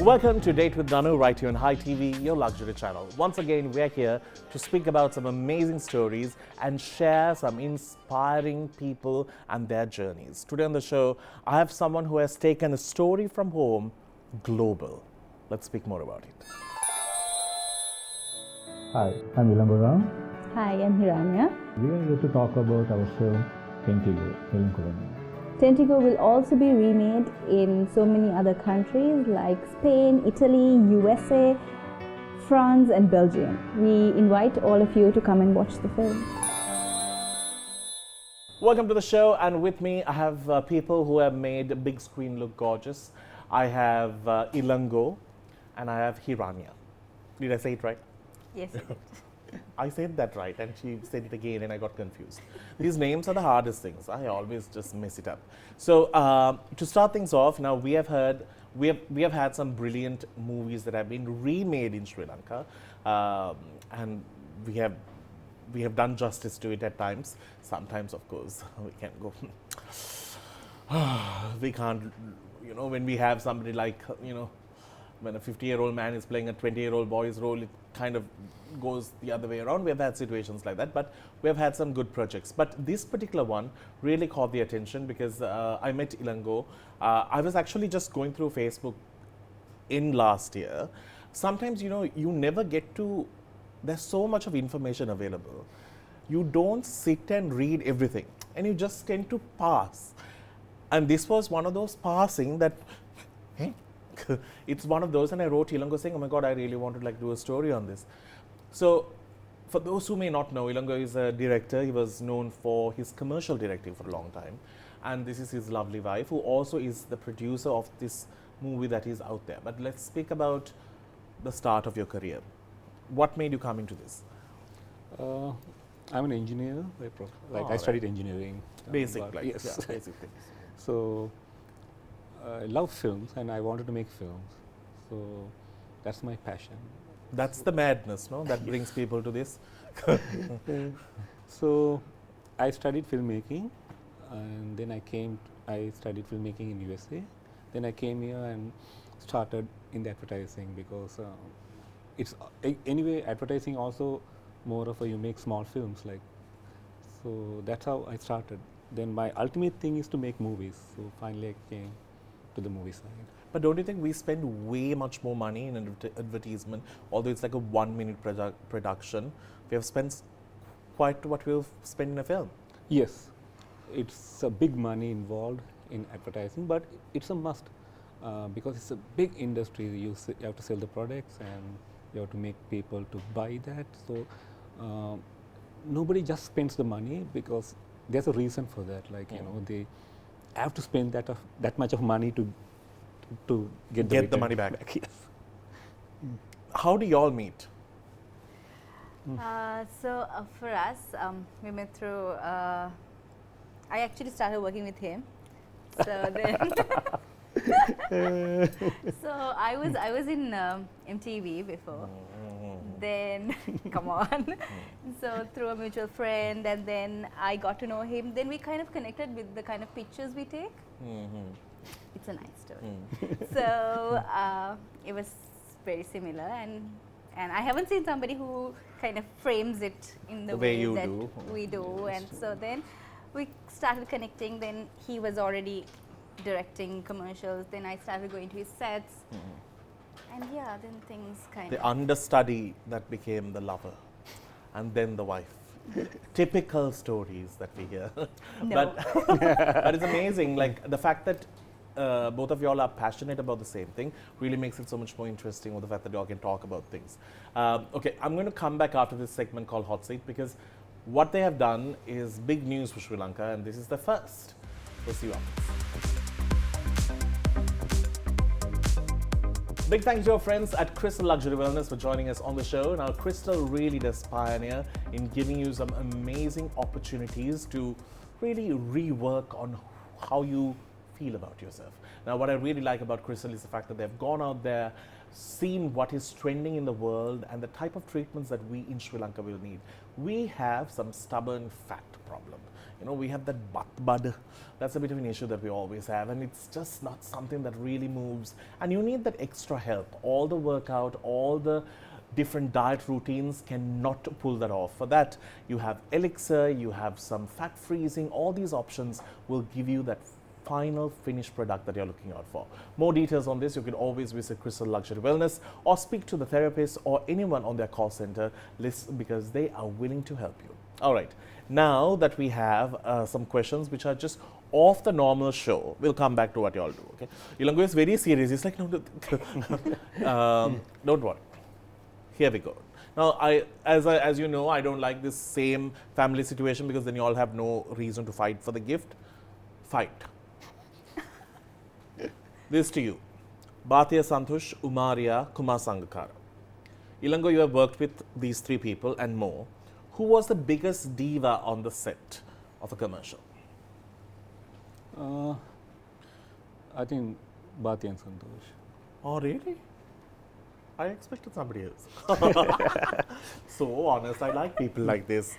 Welcome to Date with Danu right here on Hi TV, your luxury channel. Once again, we're here to speak about some amazing stories and share some inspiring people and their journeys. Today on the show, I have someone who has taken a story from home global. Let's speak more about it. Hi, I'm Ilango. Hi, I'm Hiranya. We are here to talk about our film Kinky, Ilango. Tento will also be remade in so many other countries like Spain, Italy, USA, France and Belgium. We invite all of you to come and watch the film. Welcome to the show, and with me I have people who have made a big screen look gorgeous. I have Ilango and I have Hiranya. Did I say it right? Yes, you did. I said that right, and she said it again, and I got confused. These names are the hardest things. I always just mess it up. So to start things off, now we have had some brilliant movies that have been remade in Sri Lanka, and we have done justice to it at times. Sometimes, of course, we can go. We can't, when we have somebody like, when a 50-year-old man is playing a 20-year-old boy's role, it kind of goes the other way around. We have had situations like that, but we have had some good projects. But this particular one really caught the attention because I met Ilango. I was actually just going through Facebook in last year. Sometimes, you never get to, there's so much of information available. You don't sit and read everything, and you just tend to pass. And this was one of those passing that, it's one of those, and I wrote Ilango saying, oh my God, I really want to do a story on this. So for those who may not know, Ilango is a director. He was known for his commercial directing for a long time. And this is his lovely wife, who also is the producer of this movie that is out there. But let's speak about the start of your career. What made you come into this? I'm an engineer. I studied engineering. Basic, yes. Yeah, basic things. So I love films, and I wanted to make films. So that's my passion. That's the madness, no? That brings people to this. So I studied filmmaking, and then I studied filmmaking in USA. Then I came here and started in the advertising because anyway, advertising also more of you make small films so that's how I started. Then my ultimate thing is to make movies. So finally I came to the movie side. But don't you think we spend way much more money in advertisement, although it's like a 1-minute production? We have spent quite what we've spent in a film. Yes, it's a big money involved in advertising, but it's a must because it's a big industry. You have to sell the products and you have to make people to buy that. So nobody just spends the money because there's a reason for that. They have to spend that much of money to get the money back. Yes. How do you all meet? So for us, we met through, I actually started working with him. So then, so I was in MTV before. Then, come on. So through a mutual friend, and then I got to know him. Then we kind of connected with the kind of pictures we take. It's a nice story. So it was very similar, and I haven't seen somebody who kind of frames it in the way that we do. And so then we started connecting. Then he was already directing commercials. Then I started going to his sets. And yeah, then things kind of... The understudy that became the lover, and then the wife. Typical stories that we hear. No. But it's amazing, the fact that both of you all are passionate about the same thing really makes it so much more interesting with the fact that you all can talk about things. Okay, I'm going to come back after this segment called Hot Seat because what they have done is big news for Sri Lanka, and this is the first. We'll see you after. Big thanks to our friends at Crystal Luxury Wellness for joining us on the show. Now, Crystal really does pioneer in giving you some amazing opportunities to really rework on how you feel about yourself. Now, what I really like about Crystal is the fact that they've gone out there, seen what is trending in the world and the type of treatments that we in Sri Lanka will need. We have some stubborn fat problem. You know, we have that butt bud. That's a bit of an issue that we always have, and it's just not something that really moves. And you need that extra help. All the workout, all the different diet routines cannot pull that off. For that, you have elixir, you have some fat freezing. All these options will give you that final finished product that you're looking out for. More details on this, you can always visit Crystal Luxury Wellness or speak to the therapist or anyone on their call center list, because they are willing to help you. All right, now that we have some questions which are just off the normal show, we'll come back to what you all do. Okay, Ilango is very serious. He's like, no, don't worry. Here we go. Now, as you know, I don't like this same family situation, because then you all have no reason to fight for the gift. Fight. This to you. Bhatia Santosh, Umaria, Kumar Sangakara. Ilango, you have worked with these three people and more. Who was the biggest diva on the set of a commercial? I think Bhati and Santosh. Oh, really? I expected somebody else. So honest, I like people like this.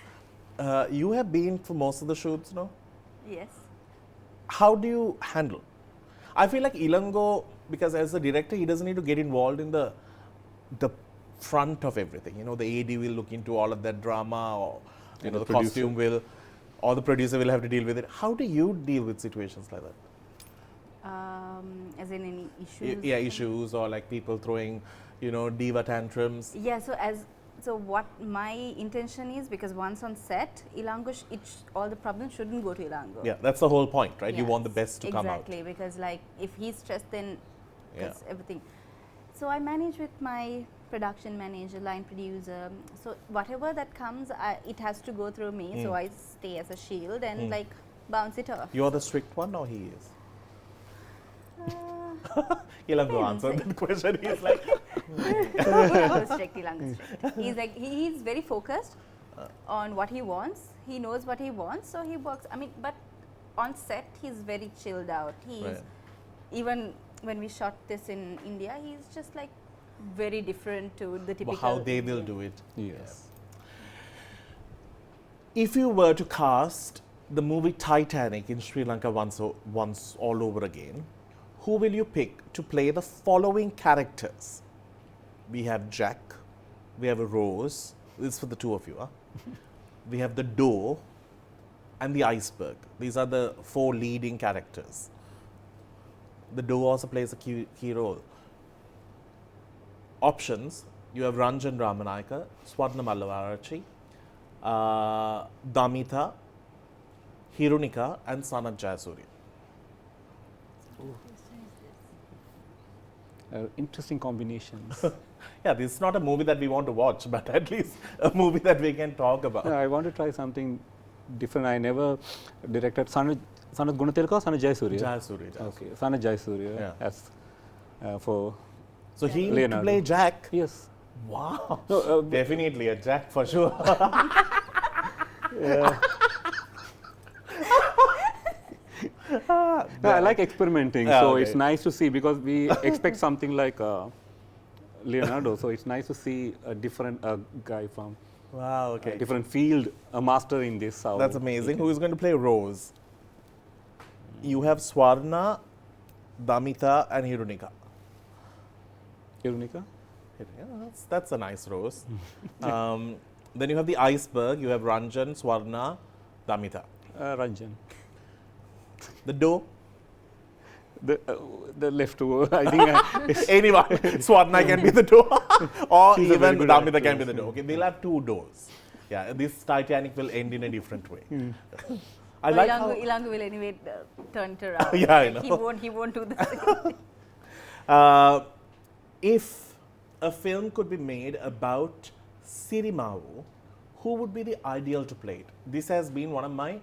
You have been for most of the shoots, no? Yes. How do you handle? I feel like Ilango, because as a director, he doesn't need to get involved in the front of everything. You know, the AD will look into all of that drama, or you know, the costume will, or the producer will have to deal with it. How do you deal with situations like that? As in any issues? Yeah, issues, or like people throwing, you know, diva tantrums. Yeah, so what my intention is, because once on set, Ilango, all the problems shouldn't go to Ilango. Yeah, that's the whole point, right? Yes, You want the best to come out. Exactly, because like if he's stressed, then Yeah. that's everything. So I manage with my production manager, line producer. So whatever that comes, it has to go through me. So I stay as a shield and like bounce it off. You're the strict one, or he is? Ilango answered that question. He's like, Ilango strict, Ilango strict. He's like, he's very focused on what he wants. He knows what he wants, so he works. I mean, but on set, he's very chilled out. He's even when we shot this in India, he's just like very different to the typical. how they will Indian. do it. Yes. If you were to cast the movie Titanic in Sri Lanka once all over again, who will you pick to play the following characters? We have Jack, we have a Rose, this is for the two of you, huh? We have the door and the iceberg. These are the four leading characters. The door also plays a key role. Options, you have Ranjan Ramanayaka, Swarna Mallavarachi, Damita, Hirunika and Sanat Jayasuriya. Interesting combinations. Yeah, this is not a movie that we want to watch, but at least a movie that we can talk about. I want to try something different. I never directed Sanat Gunatilaka or Sanat Jayasuriya? Jayasuriya. Okay, Sanat Jayasuriya Yeah. as for So he need to Leonardo. play Jack. Yes. Wow. No, Definitely a Jack for sure. No, I like experimenting, Yeah, so okay. it's nice to see, because we expect something like Leonardo, so it's nice to see a different guy from Wow, a okay. different field, a master in this. How That's amazing. Who is going to play Rose? You have Swarna, Damita and Hirunika. Hirunika? Yeah, that's a nice Rose. Then you have the iceberg. You have Ranjan, Swarna, Damita. Ranjan. The door. The left two, I think. Anyone. Swarna can be the door. Or She's a very even good Damita can actress. be the door. Okay, they'll have two doors. Yeah, this Titanic will end in a different way. I like how... Ilango will anyway turn it around. Yeah, I Like, know. He won't do the same. If a film could be made about Sirimavu, who would be the ideal to play it? This has been one of my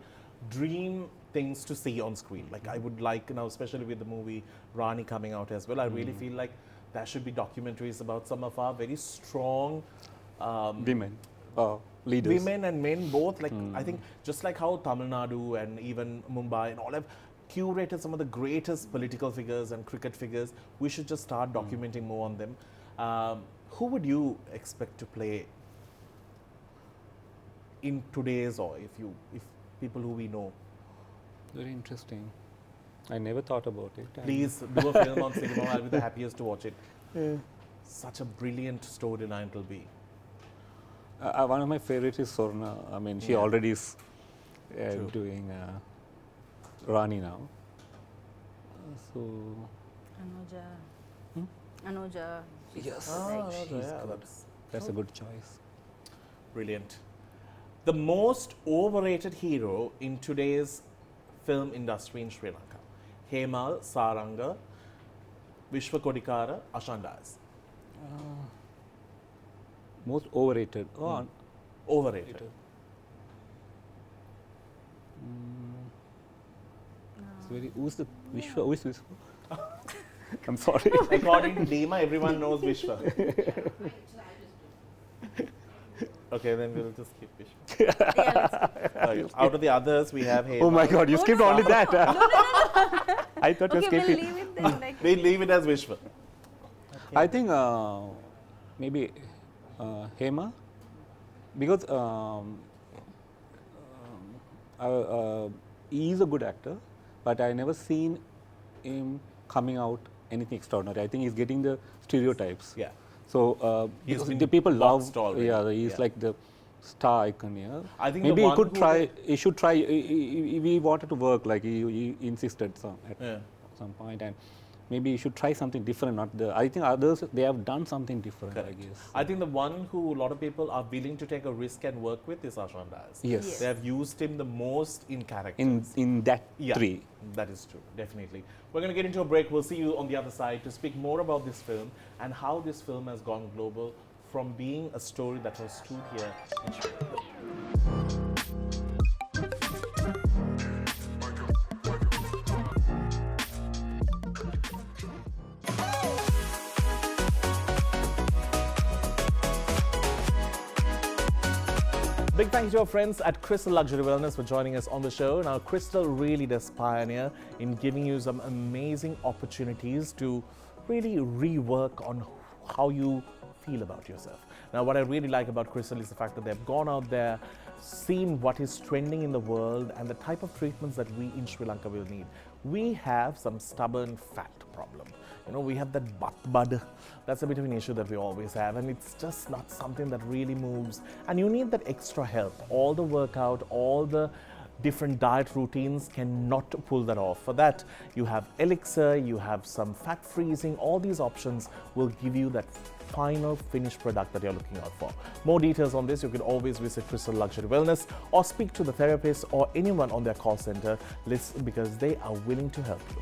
dream things to see on screen. Like I would like now, especially with the movie Rani coming out as well, I really feel like there should be documentaries about some of our very strong Women, leaders. women and men both. Like I think just like how Tamil Nadu and even Mumbai and all have curated some of the greatest political figures and cricket figures, we should just start documenting more on them. Who would you expect to play in today's, or if people who we know? Very interesting. I never thought about it. Please do a film on cinema. I'll be the happiest to watch it. Yeah. Such a brilliant storyline it'll be. One of my favorites is Sorna. I mean, she already is doing Rani now. So. Anuja. Hmm? Anuja. Yes. That's a good choice. Brilliant. The most overrated hero in today's film industry in Sri Lanka. Hemal, Saranga, Vishwa Kodikara, Ashandas. Most overrated. Oh, Overrated. It's very. Who's the Vishwa? Who is Vishwa? I'm sorry. According to Dima, everyone knows Vishwa. Okay, then we'll just skip Vishwa. Yeah, Out of the others, we have Hemal. Oh my God! You skipped only that. I thought you okay, skipped we'll it. leave it then. Like, We leave it as Vishwa. I think maybe Hema, because he is a good actor, but I never seen him coming out anything extraordinary. I think he's getting the stereotypes. Yeah. So He's because been the people love. boxed already. Yeah, he's Yeah. like the star icon here. I think maybe the he could one who try. He should try. He wanted to work like he insisted at Yeah. some point, and maybe he should try something different. Not the. I think others they have done something different. Correct. I guess. I think the one who a lot of people are willing to take a risk and work with is Ashandas. Yes. Yes. They have used him the most in character. In that Yeah, three. that is true, definitely. We're going to get into a break. We'll see you on the other side to speak more about this film and how this film has gone global from being a story that was told here in Sri Lanka. Big thanks to our friends at Crystal Luxury Wellness for joining us on the show. Now, Crystal really does pioneer in giving you some amazing opportunities to really rework on how you feel about yourself. Now, what I really like about Crystal is the fact that they've gone out there, seen what is trending in the world and the type of treatments that we in Sri Lanka will need. We have some stubborn fat problem. You know, we have that butt bud. That's a bit of an issue that we always have, and it's just not something that really moves. And you need that extra help. All the workout, all the different diet routines cannot pull that off. For that, you have elixir, you have some fat freezing. All these options will give you that final finished product that you're looking out for. More details on this, you can always visit Crystal Luxury Wellness or speak to the therapist or anyone on their call center list because they are willing to help you.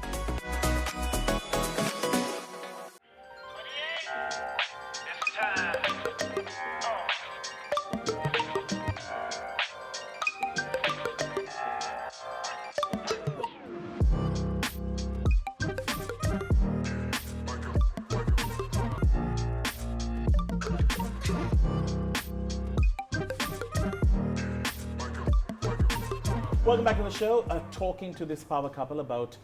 Welcome back to the show, talking to this power couple about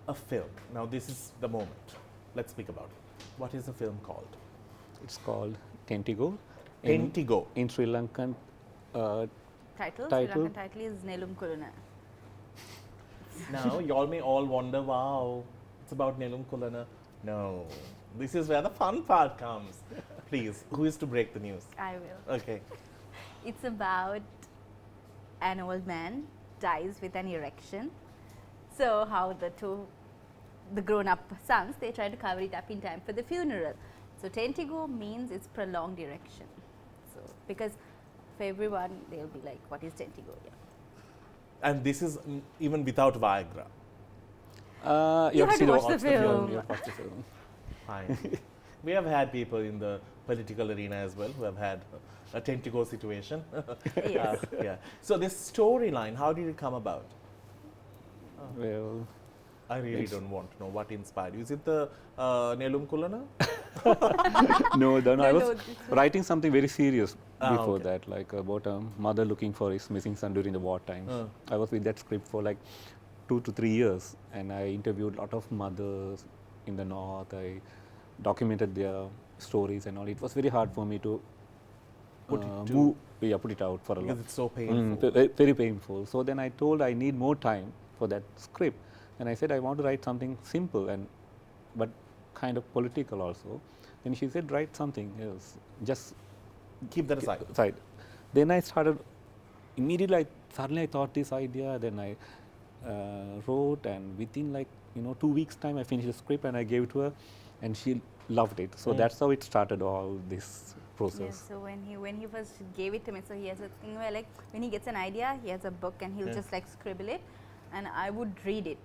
a film. Now, this is the moment. Let's speak about it. What is the film called? It's called Tentigo. Tentigo. In Sri Lankan title? Sri Title? Lankan title is Nelum Kuluna. Now, y'all may all wonder, wow, it's about Nelum Kulana. No, this is where the fun part comes. Please, who is to break the news? I will. Okay. It's about an old man dies with an erection. So how the grown-up sons, they try to cover it up in time for the funeral. So Tentigo means it's prolonged erection. So because for everyone, they'll be like, what is Tentigo? Yeah. And this is even without Viagra. You have to watch the film. You have to watch the film. Fine. We have had people in the political arena as well who have had a Tentigo situation. Yes. Yeah. So this storyline, how did it come about? Well, I really don't want to know what inspired you. Is it the Nelum Kulana? no, I No, was no, writing something very serious before okay. that, like about a mother looking for his missing son during the war times. I was with that script for like 2 to 3 years, and I interviewed a lot of mothers in the north. I documented their stories and all. It was very hard for me to Put it to- put it out for a Because long. it's so painful. Very painful. So then I told I need more time for that script, and I said I want to write something simple but kind of political also. Then she said write something else, just Keep that aside. side. Then I started immediately. Suddenly I thought this idea. Then I wrote, and within 2 weeks time I finished the script and I gave it to her, and she loved it. So that's how it started all this process. Yes, so when he first gave it to me, so he has a thing where like when he gets an idea, he has a book and he'll just like scribble it, and I would read it.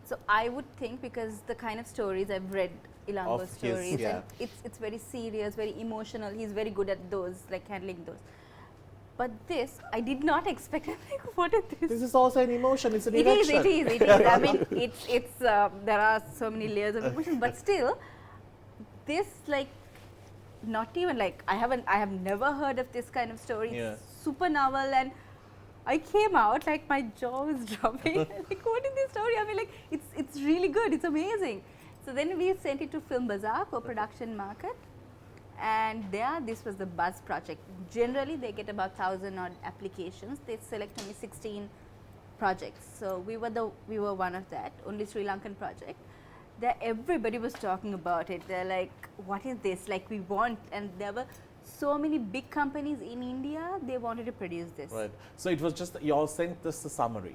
So I would think, because the kind of stories I've read, Ilango Of his, stories, yeah. and it's very serious, very emotional. He's very good at those, like handling those. But this, I did not expect. I'm like, what is this? This is also an emotion. It's an It is. erection. It is. I mean, it's. There are so many layers of emotion, but still, this like, not even like I have never heard of this kind of story. Yeah. It's super novel, and I came out like my jaw was dropping. Like, what is this story? I mean, like it's really good. It's amazing. So then we sent it to Film Bazaar for production market, and there this was the buzz project. Generally, they get about 1,000 odd applications. They select only 16 projects. So we were one of that, only Sri Lankan project. There everybody was talking about it. They're like, what is this? Like, we want, and there were so many big companies in India, they wanted to produce this. Right. So it was just you all sent this the summary.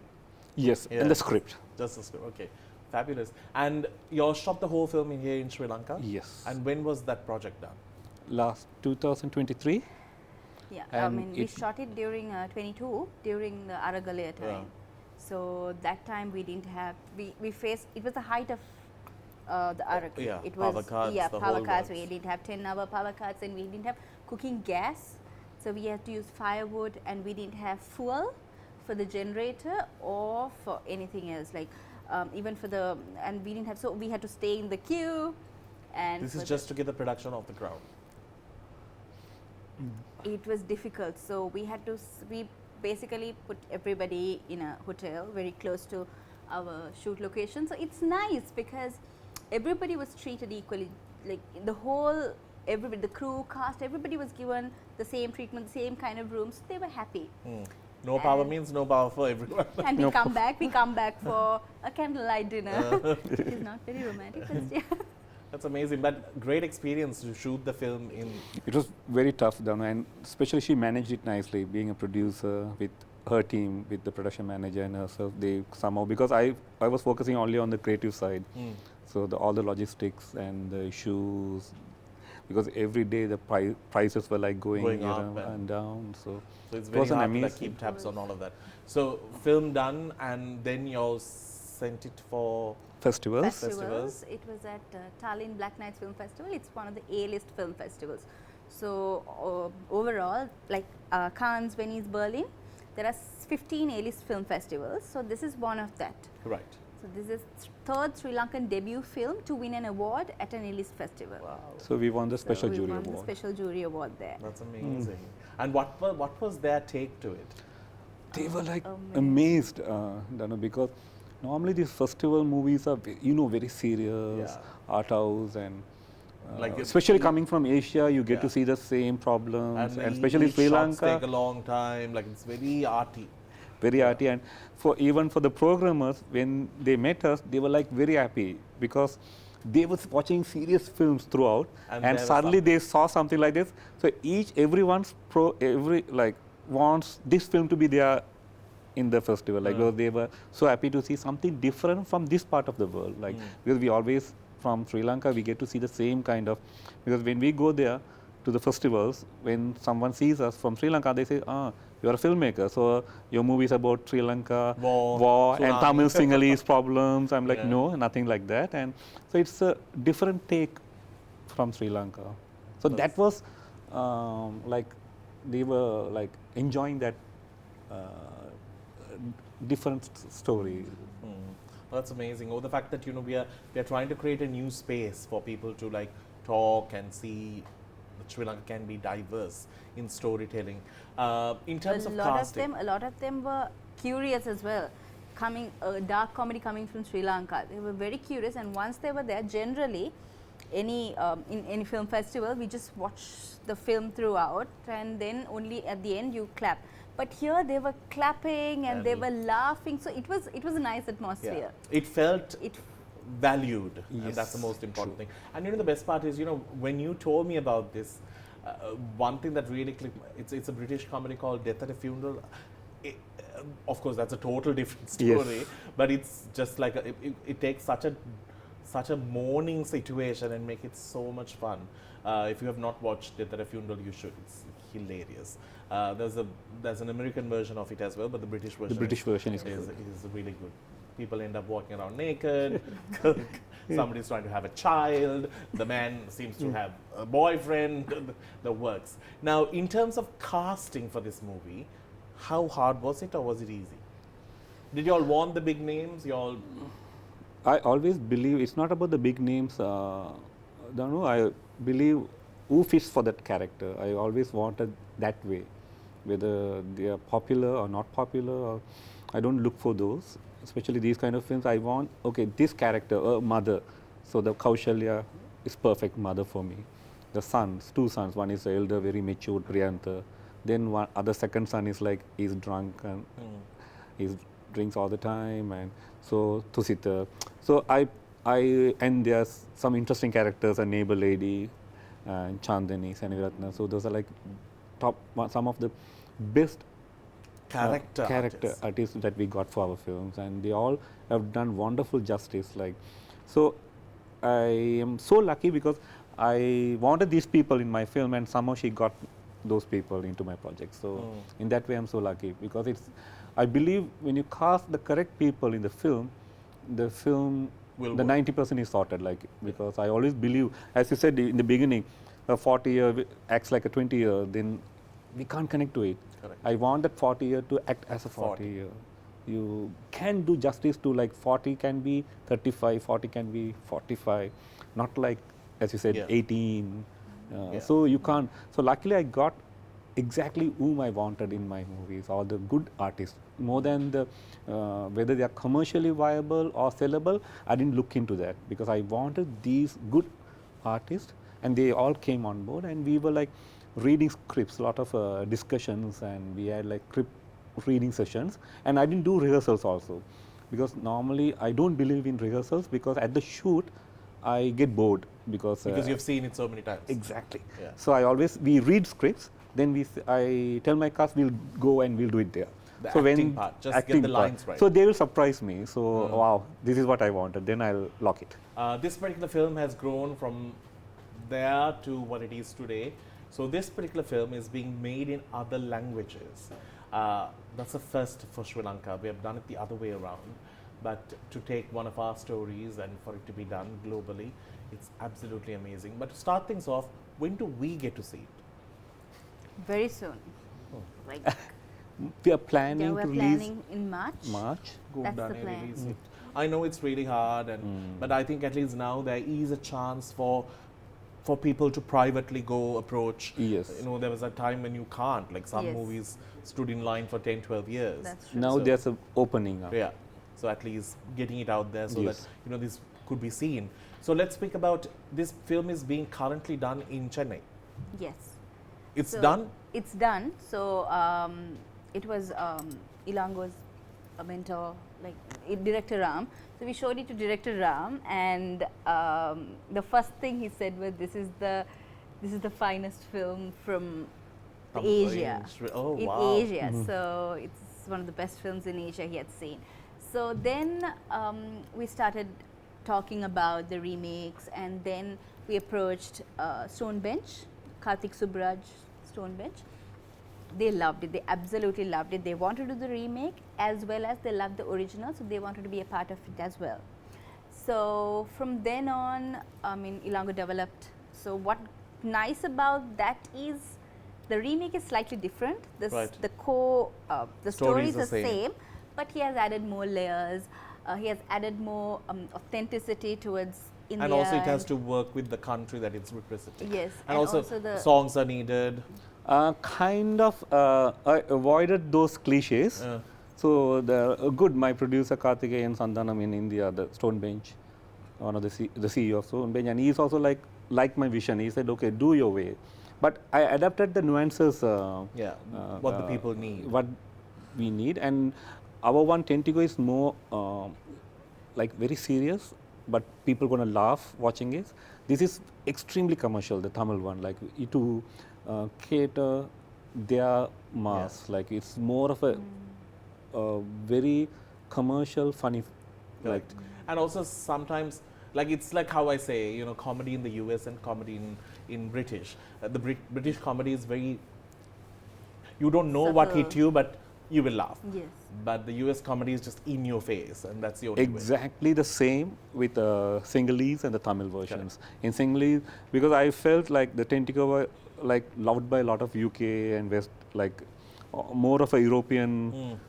Yes, Yeah. and the script. Just the script. Okay. Fabulous. And you all shot the whole film in here in Sri Lanka. Yes. And when was that project done? Last 2023. Yeah, I And mean, we it- shot it during 22, during the Aragalaya time. Yeah. So that time we didn't have, we faced, it was the height of the Aragalaya. Yeah, It power was, cuts, yeah, the power whole cuts. works. We didn't have 10-hour power cuts, and we didn't have cooking gas. So we had to use firewood, and we didn't have fuel for the generator or for anything else. Like even for the, and we didn't have, so we had to stay in the queue. And This for is the- just to get the production off the ground. it was difficult. So we had to, we basically put everybody in a hotel very close to our shoot location. So it's nice because everybody was treated equally. Like the whole, everybody, the crew, cast, everybody was given the same treatment, the same kind of rooms. They were happy. No power And- means no power for everyone. And we come back for a candlelight dinner. It's not very romantic, but yeah. That's amazing. But great experience to shoot the film in. It was very tough, Danu, and especially she managed it nicely, being a producer with her team, with the production manager and herself. They somehow, because I was focusing only on the creative side, so all the logistics and the issues, because every day the prices were like going up and down. So So it's it very was an hard to like, amazing. keep tabs on all of that. So film done, and then you all sent it for. Festivals. Festivals. It was at Tallinn Black Nights Film Festival. It's one of the A-list film festivals. So overall, like Cannes, Venice, Berlin, there are 15 A-list film festivals. So this is one of that. Right. So this is third Sri Lankan debut film to win an award at an A-list festival. Wow. So we won the So special we jury won the award. special jury award there. That's amazing. And what was their take to it? They were like Amazed. amazed, Danu, because normally these festival movies are, very serious, Yeah. art house, and Like it- especially coming from Asia, you get Yeah. to see the same problems, and the especially each Sri shots Lanka, take a long time. Like it's very arty. very arty. And even for the programmers, when they met us, they were like very happy because they was watching serious films throughout, And and there was suddenly some- they saw something like this. So everyone's wants this film to be there in the festival, like because they were so happy to see something different from this part of the world, like because we always from Sri Lanka we get to see the same kind of, because when we go there to the festivals, when someone sees us from Sri Lanka, they say, you are a filmmaker, so your movie is about Sri Lanka war and tsunami. Tamil Sinhalese problems. I'm like, Yeah. no, nothing like that. And so it's a different take from Sri Lanka. So that was like they were like enjoying that different story. That's amazing. Oh, the fact that we are trying to create a new space for people to like talk and see that Sri Lanka can be diverse in storytelling. In terms of casting, A lot of them were curious as well. Dark comedy coming from Sri Lanka. They were very curious, and once they were there, generally, in any film festival, we just watch the film throughout, and then only at the end you clap. But here they were clapping and they were laughing, so it was a nice atmosphere. It felt valued, and Yes, that's the most important thing. And you know, the best part is, you know, when you told me about this, one thing that really clicked, it's a British comedy called Death at a Funeral. Of course, that's a total different story, but it's just like it takes such a mourning situation and make it so much fun. If you have not watched Death at a Funeral, you should. It's hilarious. There's an American version of it as well, but the British version is really good. People end up walking around naked. Somebody's trying to have a child. The man seems to have a boyfriend. The works. Now, in terms of casting for this movie, how hard was it, or was it easy? Did you all want the big names? I always believe it's not about the big names. Danu, I believe who fits for that character. I always wanted that way, whether they are popular or not popular. Or I don't look for those. Especially these kind of films, I want, okay, this character, mother. So the Kaushalya is perfect mother for me. The sons, two sons, one is the elder, very mature, Priyanta. Then other second son is like, he's drunk and he drinks all the time, and so Tusita. So and there's some interesting characters, a neighbor lady, and Chandani, Saniratna. So those are like some of the best character artists that we got for our films, and they all have done wonderful justice. Like, so I am so lucky because I wanted these people in my film, and somehow she got those people into my project. So in that way, I'm so lucky because I believe when you cast the correct people in the film the 90% is sorted. Like, because I always believe, as you said in the beginning, a 40-year acts like a 20-year, then we can't connect to it. Correct. I want that 40-year to act as a 40-year. You can do justice to, like, 40 can be 35, 40 can be 45, not like, as you said, 18. So you can't. So luckily I got exactly whom I wanted in my movies, all the good artists. More than the whether they are commercially viable or sellable, I didn't look into that because I wanted these good artists, and they all came on board, and we were like reading scripts, a lot of discussions, and we had like script reading sessions, and I didn't do rehearsals also because normally I don't believe in rehearsals because at the shoot I get bored because you've seen it so many times. Exactly. Yeah. So we read scripts, then I tell my cast we'll go and we'll do it there. The so acting part, just get the lines right. So they will surprise me. So wow, this is what I wanted. Then I'll lock it. This particular film has grown from there to what it is today. So this particular film is being made in other languages. That's the first for Sri Lanka. We have done it the other way around. But to take one of our stories and for it to be done globally, it's absolutely amazing. But to start things off, when do we get to see it? Very soon. Like we are planning we're to planning in March. Go down and release it. I know it's really hard, but I think at least now there is a chance for people to privately go approach. Yes. You know, there was a time when you can't, like some movies stood in line for 10, 12 years. That's true. Now there's an opening up. Yeah. So at least getting it out there so that, you know, this could be seen. So let's speak about this film is being currently done in Chennai. Yes. It's done? It's done. So it was Ilango's mentor, like director Ram. So we showed it to director Ram, and the first thing he said was, "This is the finest film from Asia." Oh, in wow. Asia. So it's one of the best films in Asia he had seen. So then we started talking about the remakes, and then we approached Stone Bench, Karthik Subraj Stone Bench. They loved it. They absolutely loved it. They wanted to do the remake as well as they loved the original, so they wanted to be a part of it as well. So from then on, I mean, Ilango developed. So what nice about that is the remake is slightly different. The story is the same, but he has added more layers. He has added more authenticity towards India. And also it has to work with the country that it's representing. Yes. And also the songs are needed. I avoided those cliches. So my producer Karthikeyan Sandanam in India, the Stone Bench, one of the CEO of Soonbenj, and he is also like my vision. He said, okay, do your way. But I adapted the nuances. What the people need. What we need, and our one Tentigo is more like very serious, but people gonna laugh watching it. This is extremely commercial, the Tamil one, like to cater their mass. Like it's more of a very commercial, funny. Correct. And also sometimes, like it's like how I say, you know, comedy in the US and comedy in British. The British comedy is very, you don't know what hit you, but you will laugh. Yes. But the US comedy is just in your face, and that's the only way. Exactly the same with Sinhalese and the Tamil versions. Correct. In Sinhalese, because I felt like the Tentigo were like loved by a lot of UK and West, like more of a European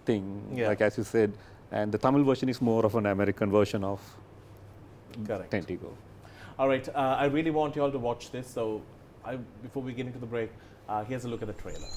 thing, like as you said, and the Tamil version is more of an American version of Tentigo. All right, I really want you all to watch this. So before we get into the break, here's a look at the trailer.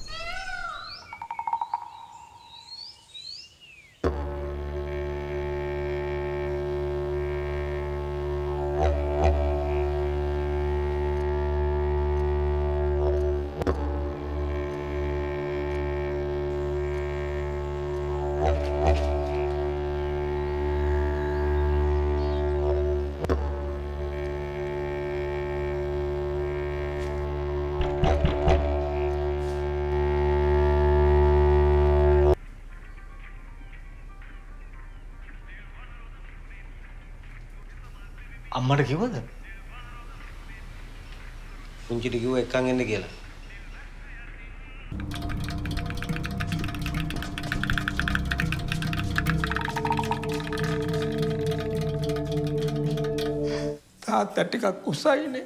අම්මට කිව්වද? පුංචිට කිව්ව එක්කන් එන්න කියලා. තාත්තා ටිකක් උසයිනේ.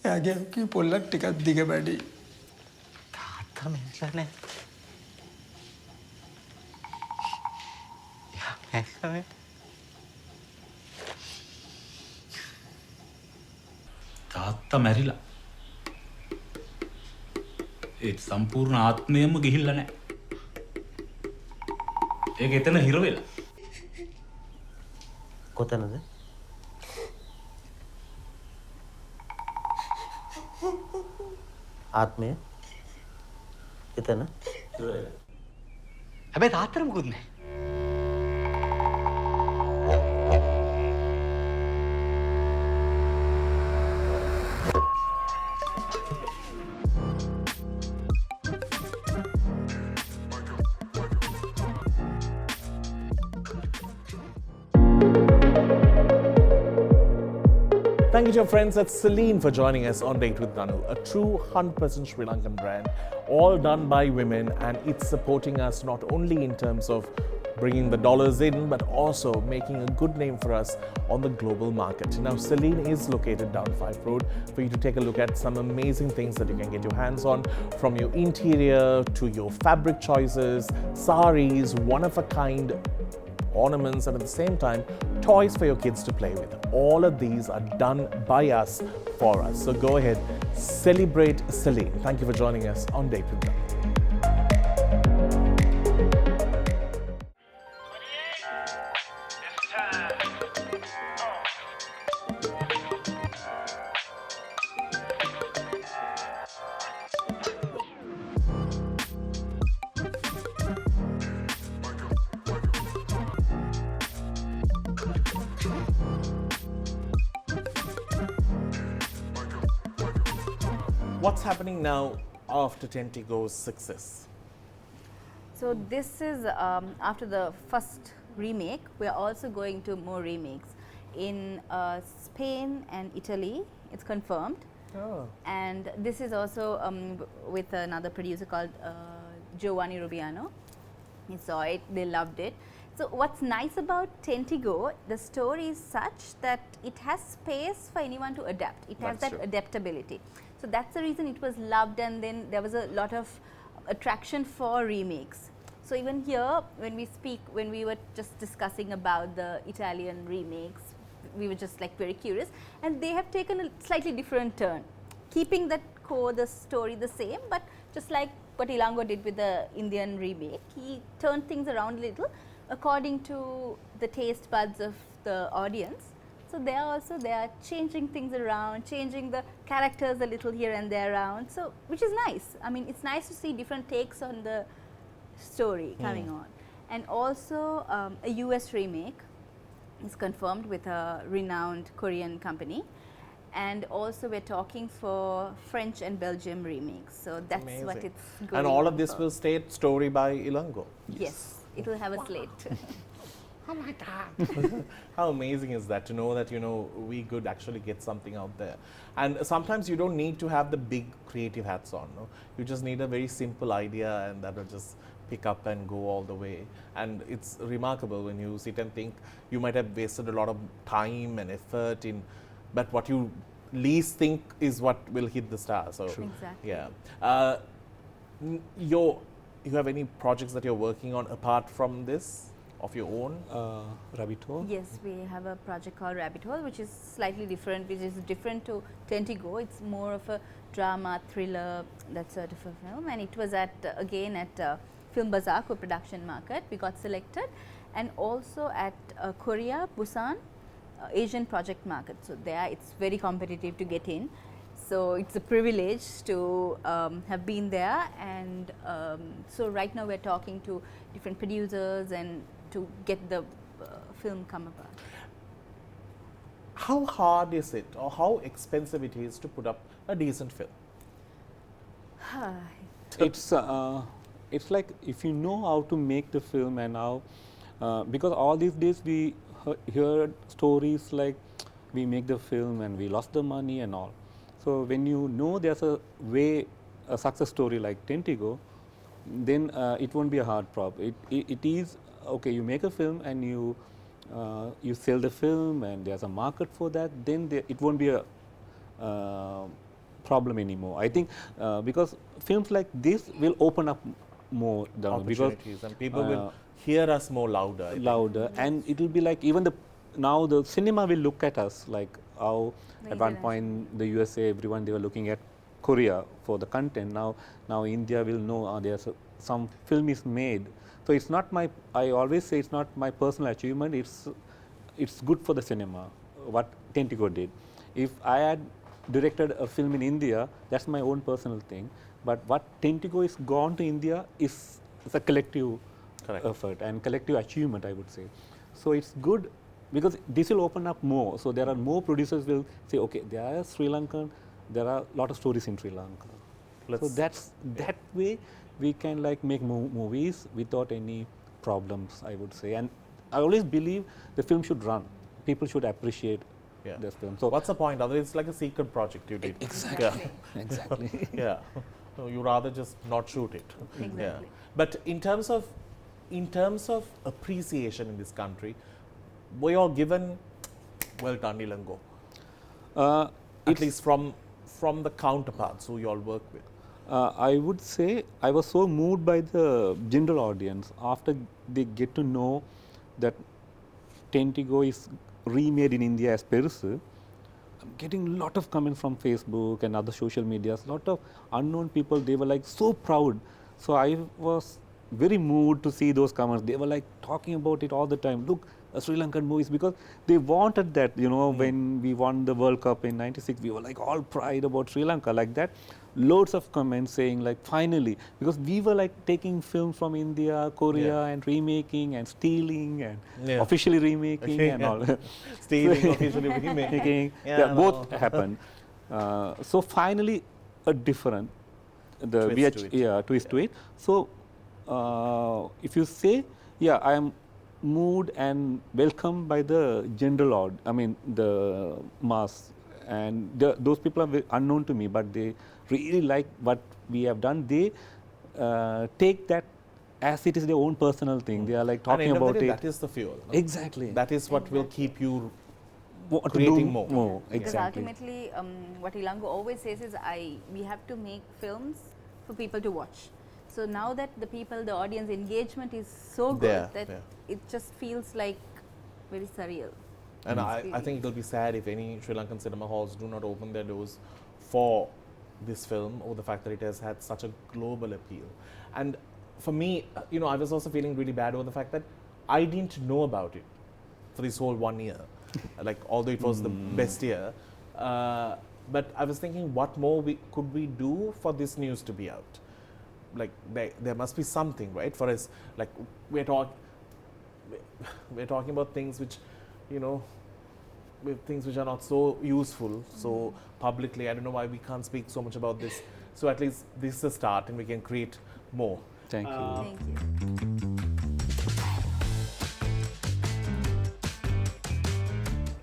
එයාගේ කී පොල්ලක් ටිකක් දිග වැඩි. තාත්තා මෙහෙලා නෑ. තාත්තා මැරිලා. ඒ සම්පූර්ණ ආත්මයම ගිහිල්ලා නැහැ. ඒක එතන හිර වෙලා. කොතනද? ආත්මය එතන හිර වෙලා. හැබැයි තාත්තට මොකුත් නැහැ. Thank you to your friends at Selyn for joining us on Date with Danu, a true 100% Sri Lankan brand, all done by women, and it's supporting us not only in terms of bringing the dollars in, but also making a good name for us on the global market. Now, Selyn is located down 5 Road for you to take a look at some amazing things that you can get your hands on, from your interior to your fabric choices, saris, one-of-a-kind ornaments, and at the same time, toys for your kids to play with. All of these are done by us for us. So go ahead, celebrate Selyn. Thank you for joining us on Date with Danu. What's happening now after Tentigo's success? So this is after the first remake. We are also going to more remakes in Spain and Italy. It's confirmed. Oh. And this is also with another producer called Giovanni Rubiano. He saw it, they loved it. So what's nice about Tentigo, the story is such that it has space for anyone to adapt. It has that adaptability. So that's the reason it was loved, and then there was a lot of attraction for remakes. So even here, when we were just discussing about the Italian remakes, we were just like very curious, and they have taken a slightly different turn, keeping that core, the story the same, but just like what Ilango did with the Indian remake. He turned things around a little according to the taste buds of the audience. So they are changing things around, changing the characters a little here and there around. So which is nice. I mean, it's nice to see different takes on the story coming on. And also a US remake is confirmed with a renowned Korean company. And also we're talking for French and Belgium remakes. So that's Amazing. what it's going And all on of this for. will state story by Ilango. Yes, it will have a slate. Oh my God. How amazing is that to know that, you know, we could actually get something out there. And sometimes you don't need to have the big creative hats on. No? You just need a very simple idea and that will just pick up and go all the way. And it's remarkable when you sit and think you might have wasted a lot of time and effort in, but what you least think is what will hit the star. So Exactly. yeah. You have any projects that you're working on apart from this of your own? Rabbit Hole. Yes, we have a project called Rabbit Hole, which is slightly different, which is different to Tento. It's more of a drama, thriller, that sort of a film. And it was at, again, at Film Bazaar co-production market. We got selected. And also at Korea, Busan, Asian project market. So there it's very competitive to get in. So it's a privilege to have been there. And so right now we're talking to different producers and to get the film come about. How hard is it or how expensive it is to put up a decent film? It's like if you know how to make the film and how, because all these days we heard stories like we make the film and we lost the money and all. So when you know there's a way, a success story like Tento, then it won't be a hard problem. It is okay. You make a film and you sell the film and there's a market for that. Then it won't be a problem anymore. I think because films like this will open up more Opportunities, and people will hear us more louder. Louder, and it will be like even now the cinema will look at us like how The at one international. point the USA, everyone they were looking at Korea for the content. Now India will know there's some film is made. So it's not my. I always say it's not my personal achievement. It's good for the cinema. What Tento did. If I had directed a film in India, that's my own personal thing. But what Tento is gone to India is a collective Correct. effort and collective achievement, I would say. So it's good because this will open up more. So there are more producers will say, okay, there are Sri Lankan, there are a lot of stories in Sri Lanka. So that's that way we can like make movies without any problems, I would say. And I always believe the film should run. People should appreciate this film. So what's the point? Otherwise, it's like a secret project you did. exactly, Yeah. exactly. Yeah. So you rather just not shoot it. Exactly. Yeah. But in terms of appreciation in this country, were you all given, well done, Ilango? At least from the counterparts who you all work with. I would say I was so moved by the general audience after they get to know that Tento is remade in India as Perusu. I'm getting a lot of comments from Facebook and other social medias, a lot of unknown people, they were like so proud. So I was very moved to see those comments. They were like talking about it all the time. Look, Sri Lankan movies, because they wanted that, you know, when we won the World Cup in '96, we were like all pride about Sri Lanka like that. Loads of comments saying like finally, because we were like taking films from India, Korea and remaking and stealing and officially remaking and all. Stealing, officially remaking. Yeah, both happened. So finally a different twist to it. So if you say, yeah, I am moved and welcomed by the general the mass, and those people are unknown to me, but they really like what we have done. They take that as it is their own personal thing. They are like talking about it. That is the fuel. No? Exactly. That is what will keep you to creating do more. Because Exactly. ultimately, what Ilango always says is, we have to make films for people to watch. So now that the audience engagement is so good that it just feels like very surreal. And I think it will be sad if any Sri Lankan cinema halls do not open their doors for this film or the fact that it has had such a global appeal. And for me, I was also feeling really bad over the fact that I didn't know about it for this whole 1 year. Like, although it was the best year, but I was thinking, what more could we do for this news to be out? Like, there must be something, right? For us, like, we're talking about things which, with things which are not so useful. So publicly, I don't know why we can't speak so much about this. So at least this is a start, and we can create more. Thank you. Thank you.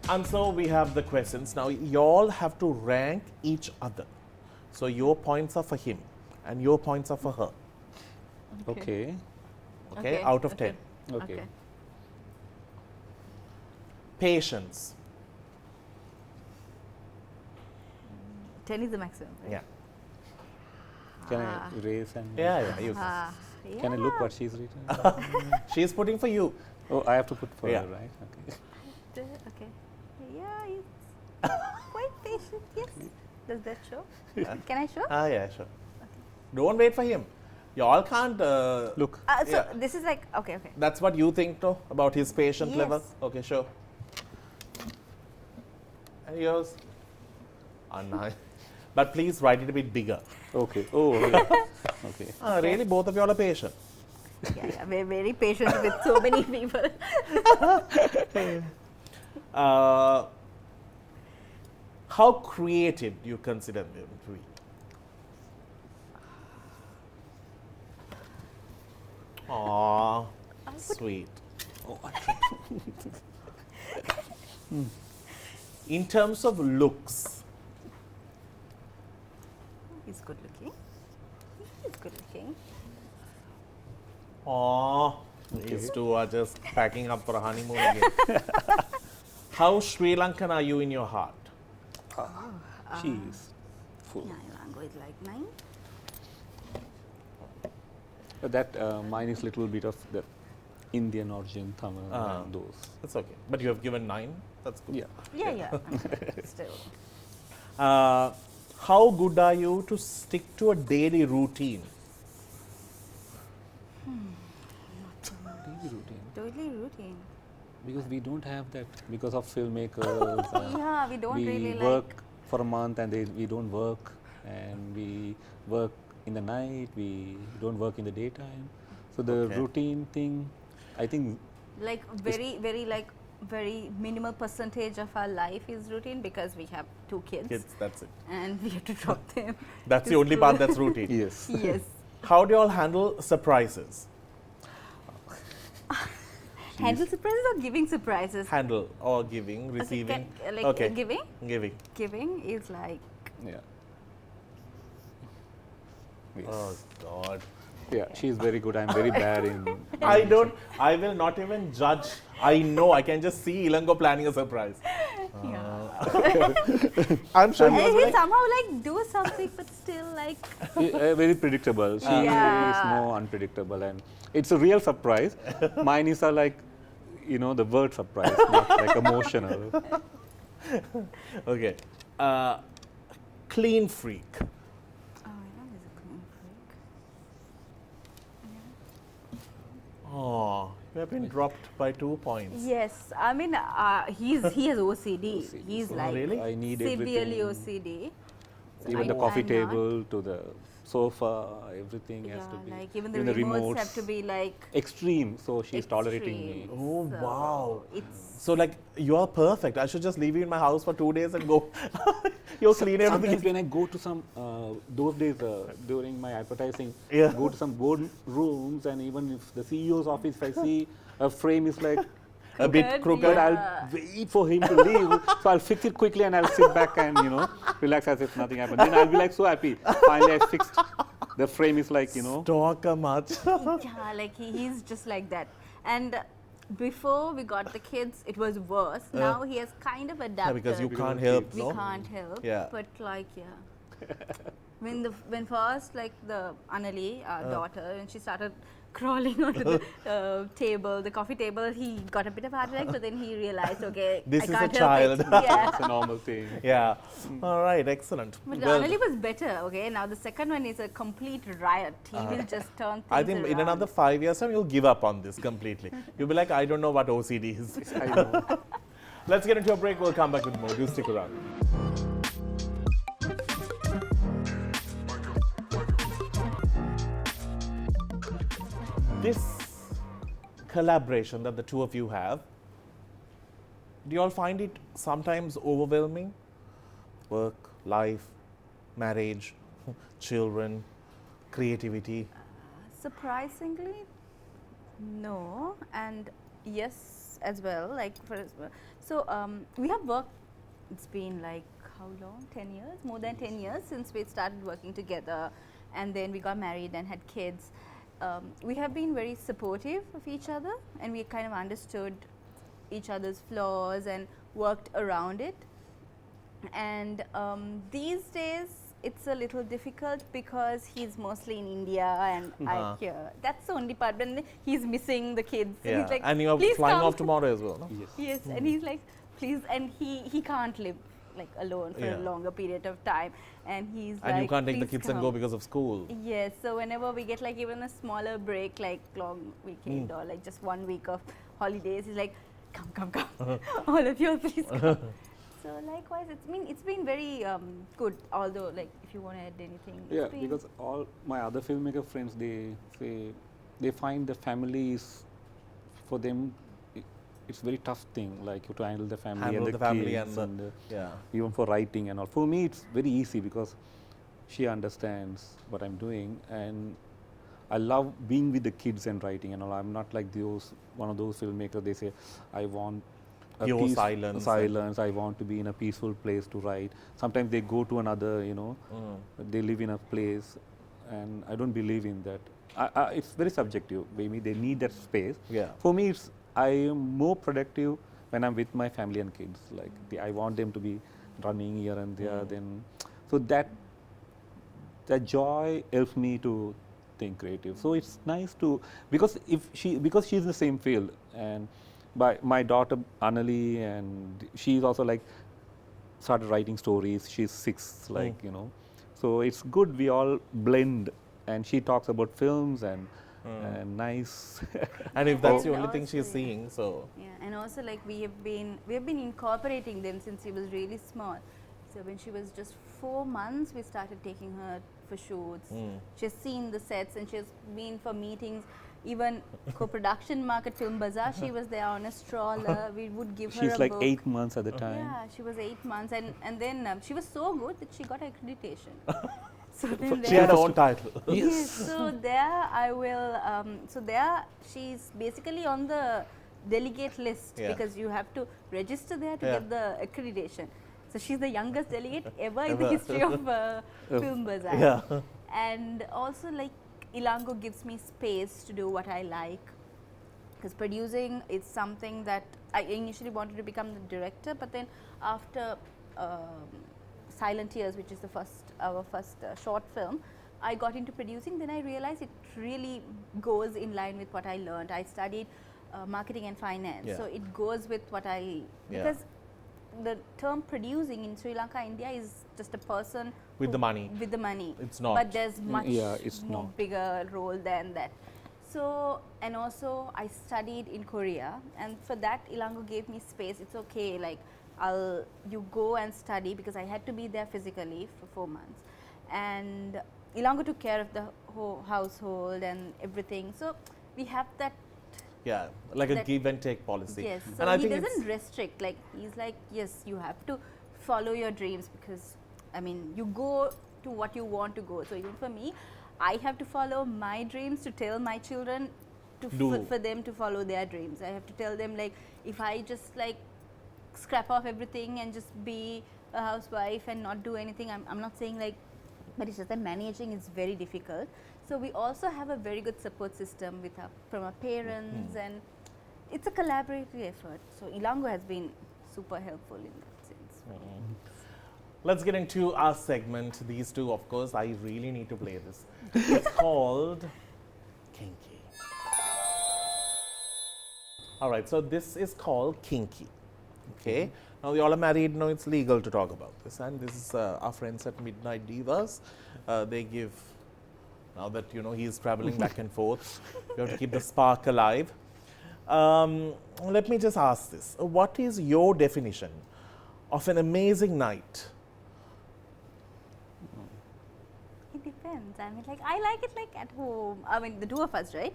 And so we have the questions. Now, you all have to rank each other. So your points are for him, and your points are for her. Okay. Okay, out of 10. Okay. 10. Patience. 10 is the maximum. Right? Yeah. Can I erase and Yeah, you can. Yeah. can I look what she's written? She's putting for you. Oh, I have to put for Yeah. her, right? Okay. Okay. Yeah, it's quite patient. Yes. Does that show? Can I show? Yeah, sure. Don't wait for him. You all can't. Look. So yeah. this is like okay. That's what you think, no, about his patient Yes. level? Okay, sure. And yours? Nice. But please write it a bit bigger. Okay. Oh, okay. Okay. Really, both of you all are patient. Yeah, we're very patient with so many people. How creative do you consider them to be? Aww, sweet. In terms of looks, He's good looking. He's good looking. these two are just packing up for a honeymoon again. How Sri Lankan are you in your heart? She's full. Yeah, Ilango is like 9. That mine is little bit of the Indian origin, Tamil, and those. That's okay. But you have given 9. That's good. Yeah. Yeah. Still. How good are you to stick to a daily routine? Daily routine. Totally routine. Because we don't have that because of filmmakers. Yeah, we don't we really work like. for a month and we don't work, and we work in the night. We don't work in the daytime. So the Okay. routine thing, I think. Like very minimal percentage of our life is routine because we have 2 kids, Kids, that's it. and we have to drop them. That's the to only school. part that's routine. Yes. Yes. How do you all handle surprises? Handle surprises or giving surprises? Handle or giving, receiving? Okay, giving? Giving. Giving is like Yeah. Yes. Oh, God. Yeah, she's very good. I'm very bad in. I will not even judge. I know, I can just see Ilango planning a surprise. I'm sure he and was he like, somehow like do something but still like Very predictable. She is more unpredictable, and it's a real surprise. Mine is like, the word surprise, not like emotional. okay. Clean freak. oh, I know he's a clean freak. Oh, you have been dropped by 2 points. Yes, I mean he has OCD. He's Oh, like really? I need severely everything. OCD. Even the I'm coffee not. table to the sofa, everything has to be. like even the remotes have to be like extreme. So she's tolerating me. extreme. Oh, So wow. It's So, like, you are perfect. I should just leave you in my house for 2 days and go. You'll clean Sometimes everything. when I go to some those days during my advertising, Yeah. go to some board rooms, and even if the CEO's office, if I see a frame is like A bit Crooked, crooked. yeah. I'll wait for him to leave. So I'll fix it quickly and I'll sit back and relax as if nothing happened. Then I'll be like so happy. Finally, I fixed. The frame is like Stalker much. yeah, like he's just like that. And before we got the kids, it was worse. Now he has kind of adapted. because you Because can't of help, kids. we no? can't help. Yeah. But like yeah. when first like the Anali, our daughter, when she started crawling onto the table, the coffee table, he got a bit of heart attack, but then he realized, okay, This I is a can't child. help it. Yeah. It's a normal thing. Yeah. All right. Excellent. But Well, Anali was better, okay? Now the second one is a complete riot. He will just turn things I think in around. another 5 years time, you'll give up on this completely. You'll be like, I don't know what OCD is. I know. Let's get into a break. We'll come back with more. Do stick around. This collaboration that the two of you have, do you all find it sometimes overwhelming? Work, life, marriage, children, creativity. Surprisingly, no, and yes as well. Like we have worked. It's been like how long? 10 years, more than 10 years since we started working together, and then we got married and had kids. We have been very supportive of each other, and we kind of understood each other's flaws and worked around it. And these days, it's a little difficult because he's mostly in India and I'm here. That's the only part. When he's missing the kids, Yeah. he's like, And you're "Please flying come." off tomorrow as well, no? Yes. Yes, and he's like, please, and he can't live like alone for Yeah. a longer period of time, and he's And like, you can't take the "Please kids and come." go because of school. Yes, so whenever we get like even a smaller break, like long weekend or like just 1 week of holidays, he's like, come, all of you please come. So likewise, it's been very good. Although, like, if you want to add anything, Yeah, it's been because all my other filmmaker friends, they say they find the family is for them. It's very tough thing, like you have to handle the family Handle and the the family kids and yeah. even for writing and all. For me, it's very easy because she understands what I'm doing, and I love being with the kids and writing and all. I'm not like one of those filmmakers. They say, I want a Pure silence silence. I want to be in a peaceful place to write. Sometimes they go to another, they live in a place, and I don't believe in that. It's very subjective. Maybe they need that space. Yeah. For me, I am more productive when I'm with my family and kids. Like I want them to be running here and there. So that joy helps me to think creative. So it's nice to because she's in the same field, and by my daughter Anali, and she's also like started writing stories. She's 6, So it's good we all blend, and she talks about films and nice. And if that's And the only thing also, she's seeing, so yeah, and also like we have been incorporating them since she was really small. So when she was just 4 months, we started taking her for shoots. She's seen the sets and she's been for meetings. Even co-production market Film Bazaar, she was there on a stroller. We would give her She's a like book. 8 months at the time. Yeah, she was 8 months, and then she was so good that she got accreditation. So then she had her own title. Yes. So there I will. So there she's basically on the delegate list because you have to register there to get the accreditation. So she's the youngest delegate ever in the history of Film Bazaar. Yeah. And also like Ilango gives me space to do what I like. Because producing is something that I initially wanted to become the director, but then after Silent Tears, which is our first short film, I got into producing. Then I realized it really goes in line with what I learned. I studied marketing and finance, so it goes with what I because the term producing in Sri Lanka, India is just a person With the money. With the money, It's not. But there's much it's more not. bigger role than that. So, and also I studied in Korea, and for that Ilango gave me space. It's okay, like you go and study, because I had to be there physically for 4 months, and Ilango took care of the whole household and everything. So we have that. Yeah, like a give and take policy. Yes, so and I he think doesn't restrict. Like he's like, yes, you have to follow your dreams, because I mean, you go to what you want to go. So even for me, I have to follow my dreams to tell my children for them to follow their dreams. I have to tell them, like, if I just like scrap off everything and just be a housewife and not do anything, I'm not saying like, but it's just that managing is very difficult. So we also have a very good support system from our parents, and it's a collaborative effort. So Ilango has been super helpful in that sense. let's get into our segment. These two, of course, I really need to play this. It's called Kinky. All right, so this is called Kinky. Okay, now you all are married, now it's legal to talk about this. And this is our friends at Midnight Divas. They give, now that he's traveling back and forth, you have to keep the spark alive. Let me just ask this. What is your definition of an amazing night? It depends. I mean, like, I like it like at home. I mean, the two of us, right?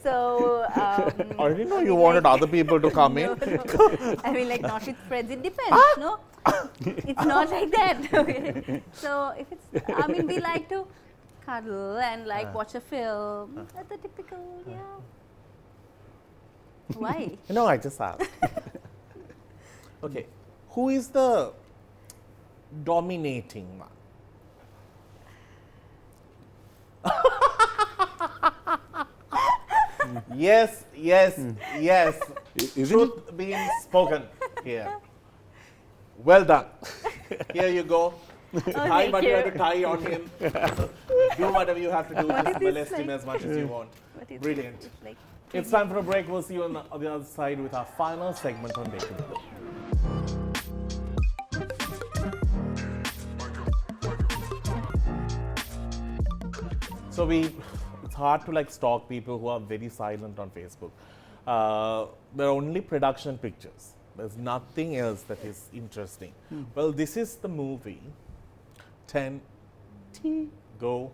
So, I didn't know you wanted other people to come in. No. I mean, like, not with friends. It depends, no? It's not like that. Okay. So, if it's, I mean, we like to cuddle and like watch a film. That's the typical, yeah. Why? No, I just asked. Okay, who is the dominating one? Yes. Isn't Truth being spoken here. Well done. Here you go. Tie thank but you you. have to tie on him. Do whatever you have to do. What Just is this molest him like? as much as you want. What is Brilliant. It's like, It's time for a break. We'll see you on the other side with our final segment on Dating. So it's hard to like stalk people who are very silent on Facebook. They're only production pictures. There's nothing else that is interesting. Well, this is the movie 10 T go.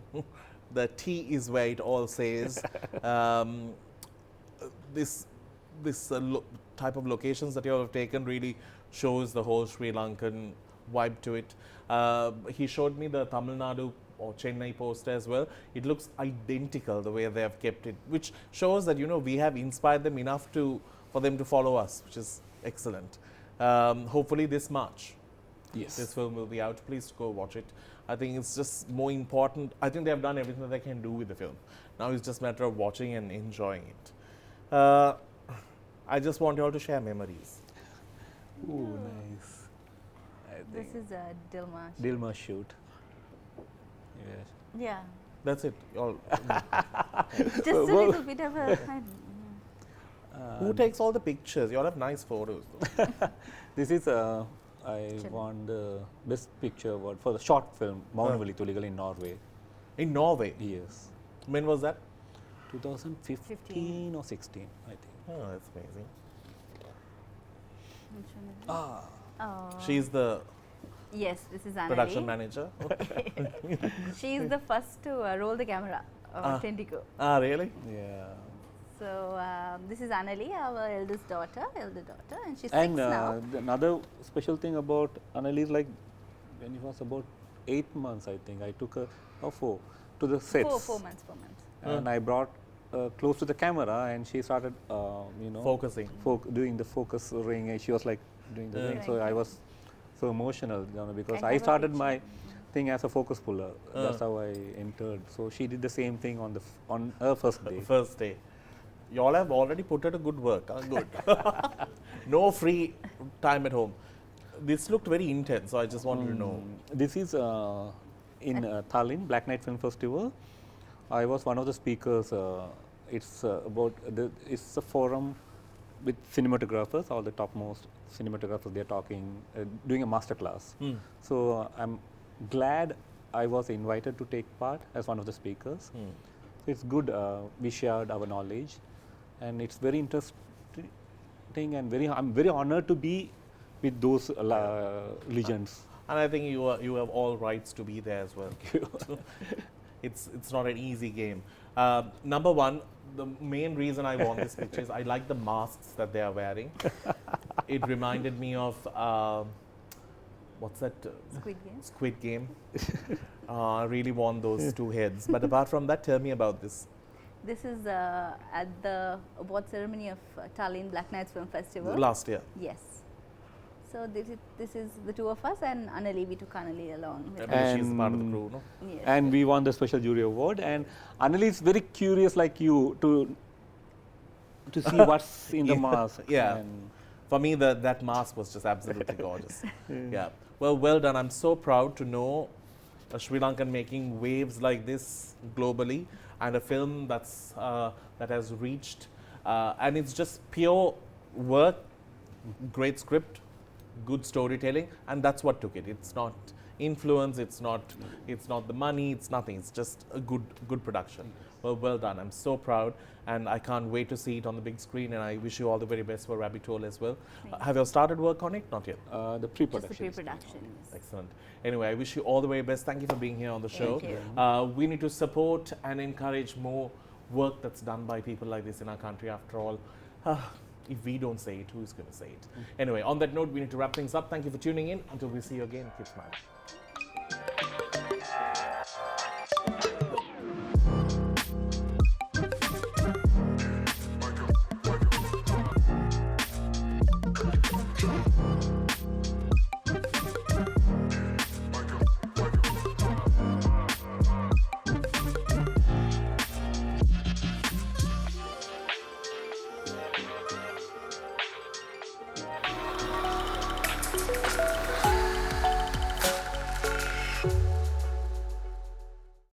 The T is where it all says. This type of locations that you all have taken really shows the whole Sri Lankan vibe to it. He showed me the Tamil Nadu or Chennai poster as well. It looks identical the way they have kept it, which shows that we have inspired them enough for them to follow us, which is excellent. Hopefully this March, Yes. this film will be out. Please go watch it. I think it's just more important. I think they have done everything that they can do with the film. Now it's just a matter of watching and enjoying it. I just want you all to share memories. Ooh, nice. I this think is a Dilma. Dilma shoot. Yes. Yeah. That's it. All. Just a little bit of a. Who takes all the pictures? You all have nice photos. This is I won the best picture award for the short film Maunavali Tuligal in Norway. In Norway. Yes. When was that? 2015 or 16, I think. Oh, that's amazing. Ah. Oh. She's the Yes, this is Annalie. production manager. She is the first to roll the camera on Tento. Ah, really? Yeah. So this is Annalie, our elder daughter, and she's And 6 now. another special thing about Annalie is like when it was about 8 months, I think, I took her, or 4, to the sets. 4 months. And I brought close to the camera and she started, Focusing. doing the focus ring, and she was like doing the ring. So I was so emotional, because I I have a started picture. my thing as a focus puller. That's how I entered. So she did the same thing on her first day. First day. You all have already put in a good work. Good. No free time at home. This looked very intense, so I just wanted to know. This is in Tallinn, Black Night Film Festival. I was one of the speakers. It's it's a forum with cinematographers, all the topmost cinematographers. They're talking, doing a master class. So I'm glad I was invited to take part as one of the speakers. So it's good. We shared our knowledge, and it's very interesting and I'm very honored to be with those legends. And I think you have all rights to be there as well. It's not an easy game. Number one, the main reason I want this picture is I like the masks that they are wearing. It reminded me of what's that? Squid Game. Squid Game. I really want those two heads. But apart from that, tell me about this. This is at the award ceremony of Tallinn Black Nights Film Festival. Last year. Yes. So this is the two of us, and Annalie, we took Annalie along. With I us. mean, she's part of the crew, no? Yes. And we won the special jury award. And Annalie is very curious, like you, to see what's in the mask. Yeah. And For me, that mask was just absolutely gorgeous. Yeah. Well done. I'm so proud to know a Sri Lankan making waves like this globally, and a film that has reached, and it's just pure work, great script, good storytelling, and that's what took it. It's not influence, it's not the money, it's nothing. It's just a good production. Well done. I'm so proud, and I can't wait to see it on the big screen, and I wish you all the very best for Rabbit Hole as well. Have you started work on it? Not yet. The Just pre-production. the pre-production. Yes. Excellent. Anyway, I wish you all the very best. Thank you for being here on the show. Thank you. We need to support and encourage more work that's done by people like this in our country. After all, if we don't say it, who's going to say it? Anyway, on that note, we need to wrap things up. Thank you for tuning in. Until we see you again, keep smiling.